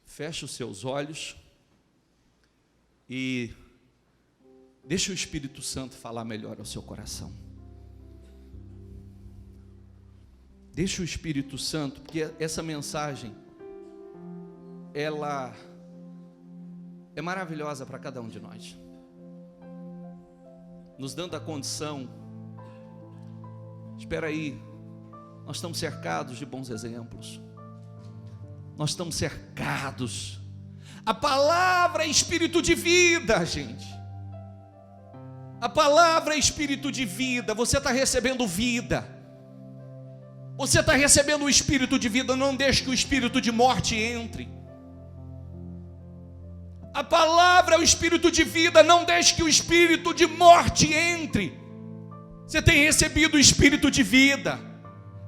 fecha os seus olhos e deixa o Espírito Santo falar melhor ao seu coração. Deixa o Espírito Santo, porque essa mensagem, ela é maravilhosa para cada um de nós, nos dando a condição. Espera aí, nós estamos cercados de bons exemplos. Nós estamos cercados. A palavra é espírito de vida, gente. A palavra é espírito de vida. Você está recebendo vida. Você está recebendo o espírito de vida. Não deixe que o espírito de morte entre. A palavra é o espírito de vida. Não deixe que o espírito de morte entre. Você tem recebido o espírito de vida.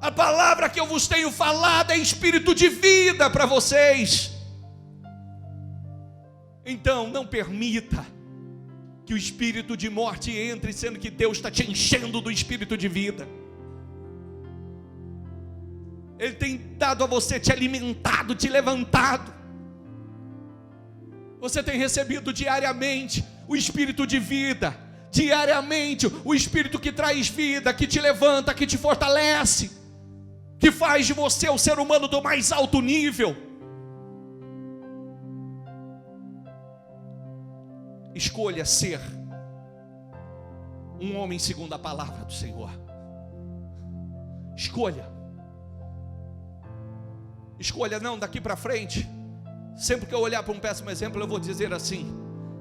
A palavra que eu vos tenho falado é espírito de vida para vocês. Então não permita que o espírito de morte entre, sendo que Deus está te enchendo do espírito de vida. Ele tem dado a você, te alimentado, te levantado. Você tem recebido diariamente o espírito de vida. Diariamente o espírito que traz vida, que te levanta, que te fortalece, que faz de você o ser humano do mais alto nível. Escolha ser um homem segundo a palavra do Senhor. Escolha. Escolha, não, daqui para frente, sempre que eu olhar para um péssimo exemplo, eu vou dizer assim,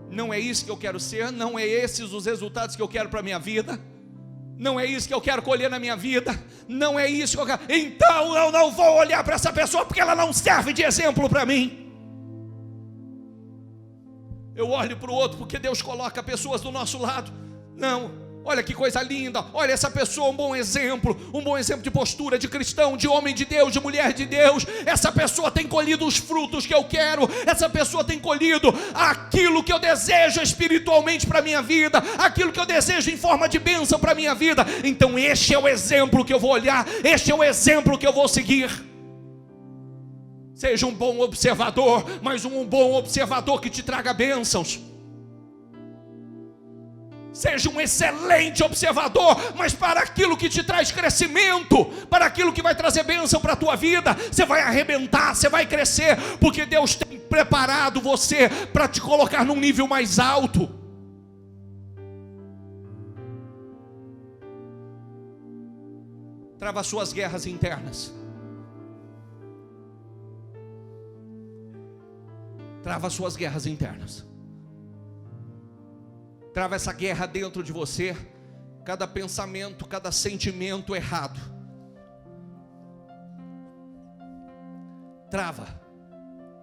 não é isso que eu quero ser, não é esses os resultados que eu quero para a minha vida, não é isso que eu quero colher na minha vida, não é isso que eu quero. Então eu não vou olhar para essa pessoa, porque ela não serve de exemplo para mim. Eu olho para o outro, porque Deus coloca pessoas do nosso lado. Não, olha que coisa linda, olha essa pessoa, um bom exemplo de postura, de cristão, de homem de Deus, de mulher de Deus. Essa pessoa tem colhido os frutos que eu quero, essa pessoa tem colhido aquilo que eu desejo espiritualmente para a minha vida, aquilo que eu desejo em forma de bênção para a minha vida. Então este é o exemplo que eu vou olhar, este é o exemplo que eu vou seguir. Seja um bom observador, mas um bom observador que te traga bênçãos. Seja um excelente observador, mas para aquilo que te traz crescimento, para aquilo que vai trazer bênção para a tua vida. Você vai arrebentar, você vai crescer, porque Deus tem preparado você para te colocar num nível mais alto. Trava suas guerras internas. Trava suas guerras internas. Trava essa guerra dentro de você. Cada pensamento, cada sentimento errado. Trava.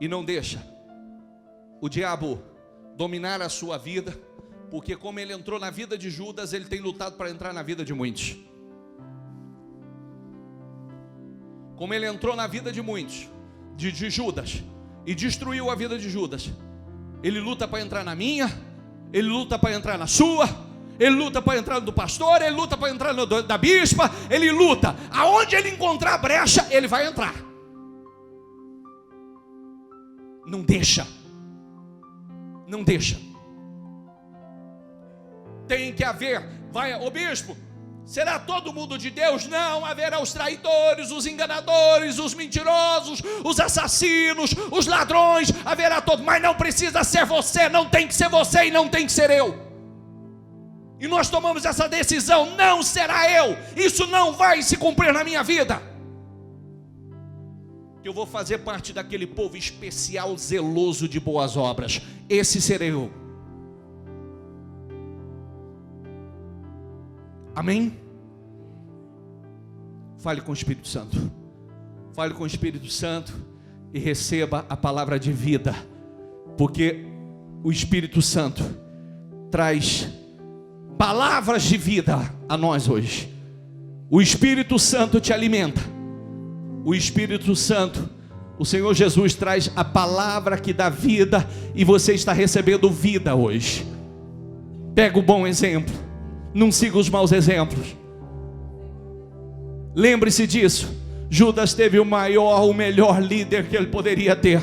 E não deixa o diabo dominar a sua vida. Porque como ele entrou na vida de Judas, ele tem lutado para entrar na vida de muitos. Como ele entrou na vida de muitos, de Judas, e destruiu a vida de Judas, ele luta para entrar na minha, ele luta para entrar na sua, ele luta para entrar no do pastor, ele luta para entrar no da bispa, ele luta, aonde ele encontrar a brecha, ele vai entrar. Não deixa, não deixa. Tem que haver, ô bispo, será todo mundo de Deus? Não, haverá os traidores, os enganadores, os mentirosos, os assassinos, os ladrões, haverá todo, mas não precisa ser você, não tem que ser você e não tem que ser eu. E nós tomamos essa decisão, não será eu, isso não vai se cumprir na minha vida. Eu vou fazer parte daquele povo especial, zeloso de boas obras, esse serei eu. Amém? Fale com o Espírito Santo. Fale com o Espírito Santo e receba a palavra de vida. Porque o Espírito Santo traz palavras de vida a nós hoje. O Espírito Santo te alimenta. O Espírito Santo, o Senhor Jesus traz a palavra que dá vida. E você está recebendo vida hoje. Pega o bom exemplo. Não siga os maus exemplos. Lembre-se disso. Judas teve o melhor líder que ele poderia ter.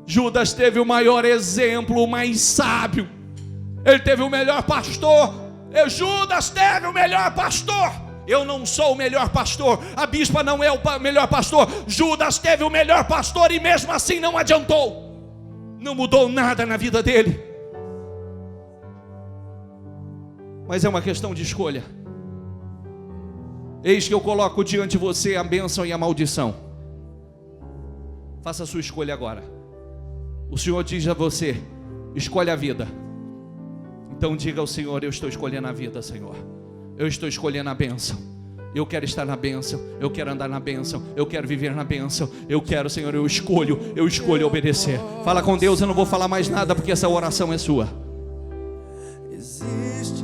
Judas teve o maior exemplo, o mais sábio. Ele teve o melhor pastor. Judas teve o melhor pastor. Eu não sou o melhor pastor. A bispa não é o melhor pastor. Judas teve o melhor pastor e mesmo assim não adiantou. Não mudou nada na vida dele. Mas é uma questão de escolha. Eis que eu coloco diante de você a bênção e a maldição. Faça a sua escolha agora. O Senhor diz a você: escolhe a vida. Então diga ao Senhor: eu estou escolhendo a vida, Senhor. Eu estou escolhendo a bênção. Eu quero estar na bênção. Eu quero andar na bênção. Eu quero viver na bênção. Eu quero, Senhor, eu escolho obedecer. Fala com Deus, eu não vou falar mais nada porque essa oração é sua. Existe